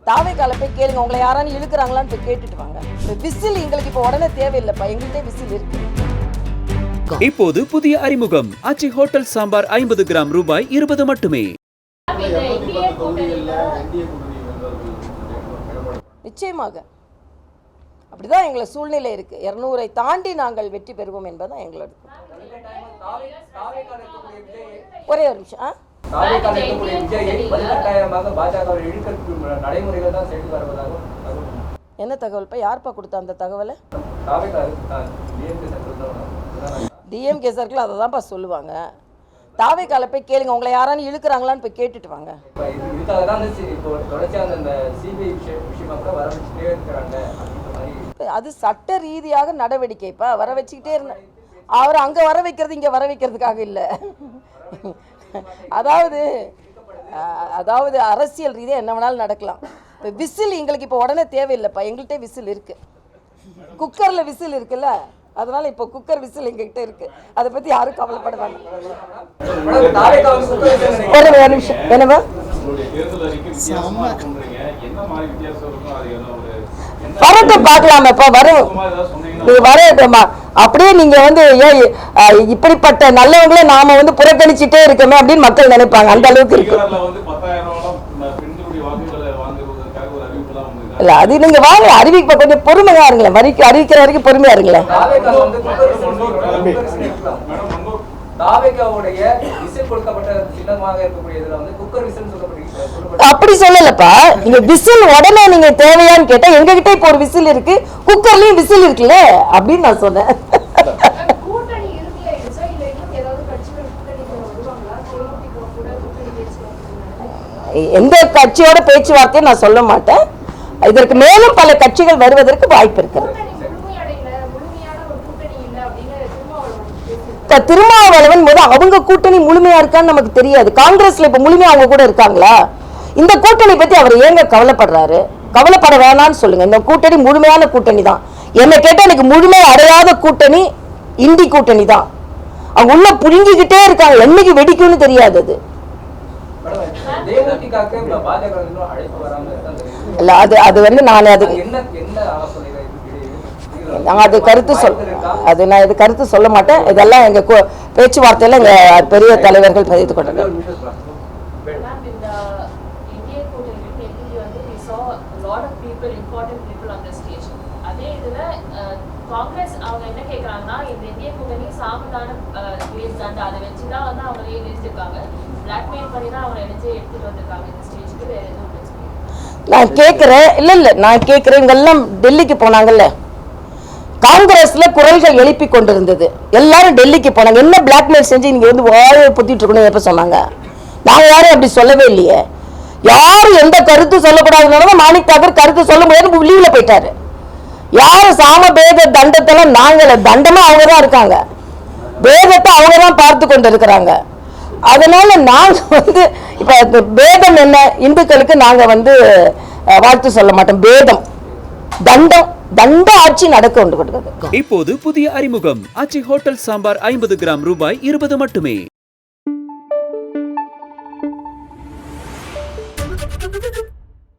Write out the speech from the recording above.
தாவேக்கால போய் கேளுங்க, உங்களை யாரானு இழுக்கிறாங்களான்னு போய் கேட்டுட்டு வாங்க. விசில் எங்களுக்கு இப்போ உடனே தேவையில்லைப்பா, எங்கள்கிட்ட விசில் இருக்கு. இப்போது புதிய அறிமுகம் ஆச்சி ஹோட்டல் சாம்பார் 50 கிராம் ரூபாய் 20 மட்டுமே. நிச்சயமாக அப்படிதான் எங்களை சூழ்நிலை இருக்கு. 200-ஐ தாண்டி நாங்கள் வெற்றி பெறுவோம் என்பதுதான் எங்களோட. ஒரே ஒரு நிமிஷம். என்ன தகவல்ப்பா? யார்ப்பா கொடுத்தா அந்த தகவலை? டிஎம்கே சர்க்கிள் அதை தான்ப்பா சொல்லுவாங்க. தாவேக்கால போய் கேளுங்க, உங்களை யாரானு இழுக்கிறாங்களான்னு போய் கேட்டுட்டு வாங்க. அது சட்ட ரீதியாக நடவடிக்கைப்பா. வர வச்சுக்கிட்டே இருந்தேன். அவர் அங்கே வர வைக்கிறது இங்கே வர வைக்கிறதுக்காக இல்லை. அதாவது அரசியல் ரீதியாக என்ன வேணாலும் நடக்கலாம். இப்போ விசில் எங்களுக்கு இப்போ உடனே தேவையில்லைப்பா, எங்கள்கிட்ட விசில் இருக்கு. குக்கரில் விசில் இருக்குல்ல, அதனால இப்போ குக்கர் விசில் எங்ககிட்ட இருக்கு. அதை பத்தி யாரும் கவலைப்படுவாங்க. ஒரு நிமிஷம். என்னவா வரட்டும் பார்க்கலாமப்பா. வரட்டுமா? அப்படியே நீங்க இப்படிப்பட்ட நல்லவங்களே நாம புறக்கணிச்சுட்டே இருக்கமே அப்படின்னு மக்கள் நினைப்பாங்க. அந்த அளவுக்கு இருக்கு. இல்ல, அது நீங்க வாங்க அறிவிக்க கொஞ்சம் பொறுமையா இருங்களேன். அறிவிக்கிற வரைக்கும் பொறுமையா இருங்களேன். அப்படி சொல்லலப்பா. நீங்க விசில் உடனே நீங்க தேவையான்னு கேட்டா எங்ககிட்ட இப்போ ஒரு விசில் இருக்கு, குக்கர்லயும் விசில் இருக்குல்ல அப்படின்னு நான் சொன்னேன். எந்த கட்சியோட பேச்சுவார்த்தையும் நான் சொல்ல மாட்டேன். இதற்கு மேலும் பல கட்சிகள் வருவதற்கு வாய்ப்பு இருக்கிறது. திருமாவளவன் போது அவங்க கூட்டணி முழுமையா இருக்கான்னு நமக்கு தெரியாது. காங்கிரஸ்ல இப்ப முழுமையா அவங்க கூட இருக்காங்களா? இந்த கூட்டணி பத்தி அவர் ஏங்க கவலைப்படுறாரு? கவலைப்பட வேணாம்னு சொல்லுங்க. இந்த கூட்டணி முழுமையான கூட்டணி தான். என்ன கேட்டா எனக்கு முழுமை அடையாத கூட்டணி இந்தி கூட்டணி தான். அவங்க உள்ள புரிஞ்சுக்கிட்டே இருக்காங்க. என்னைக்கு வெடிக்கும்னு தெரியாது. அது கருத்து சொல்ல மாட்டேன். இதெல்லாம் எங்க பேச்சுவார்த்தையில எங்க பெரிய தலைவர்கள் பதிவு கொண்டாங்க. காங்கிரஸ் அவங்க என்ன கேக்குறாங்கன்னா, இந்த இந்திய கூட்டணி சாமதான பேஸ் அந்த அதை வச்சுதான் அவங்க எழுதிருக்காங்க. பிளாக்மெயில் பண்ணி தான் அவங்க எழுதி எடுத்துட்டு வந்திருக்காங்க இந்த ஸ்டேஜ்க்கு. வேற எதுவும் நான் கேட்கிறேன். இல்ல நான் கேட்கிறேன். இங்கெல்லாம் டெல்லிக்கு போனாங்கல்ல, காங்கிரஸ்ல குரல்கள் எழுப்பி கொண்டிருந்தது. எல்லாரும் டெல்லிக்கு போனாங்க. என்ன பிளாக்மெயில் செஞ்சு நீங்க வாயை புத்திட்டு இருக்கணும் எப்ப சொன்னாங்க? நாங்க யாரும் அப்படி சொல்லவே இல்லையே. யாரும் எந்த கருத்து சொல்லக்கூடாதுன்னு மாணிக் தாக்கூர் கருத்து சொல்ல முடியாது லீவ்ல போயிட்டாரு. யாரும் சாம பேத தண்டத்தெல்லாம் நாங்கள தண்டமா அவங்கதான் இருக்காங்க. பேதத்தை அவங்கதான் பார்த்து கொண்டு இருக்கிறாங்க. அதனால நாங்க இப்ப பேதம் என்ன, இந்துக்களுக்கு நாங்க வாழ்த்து சொல்ல மாட்டோம். பேதம் தண்ட ஆட்சி நடக்க கொண்டு. இப்போது புதிய அறிமுகம் ஆச்சி ஹோட்டல் சாம்பார் 50 கிராம் ரூபாய் 20 மட்டுமே.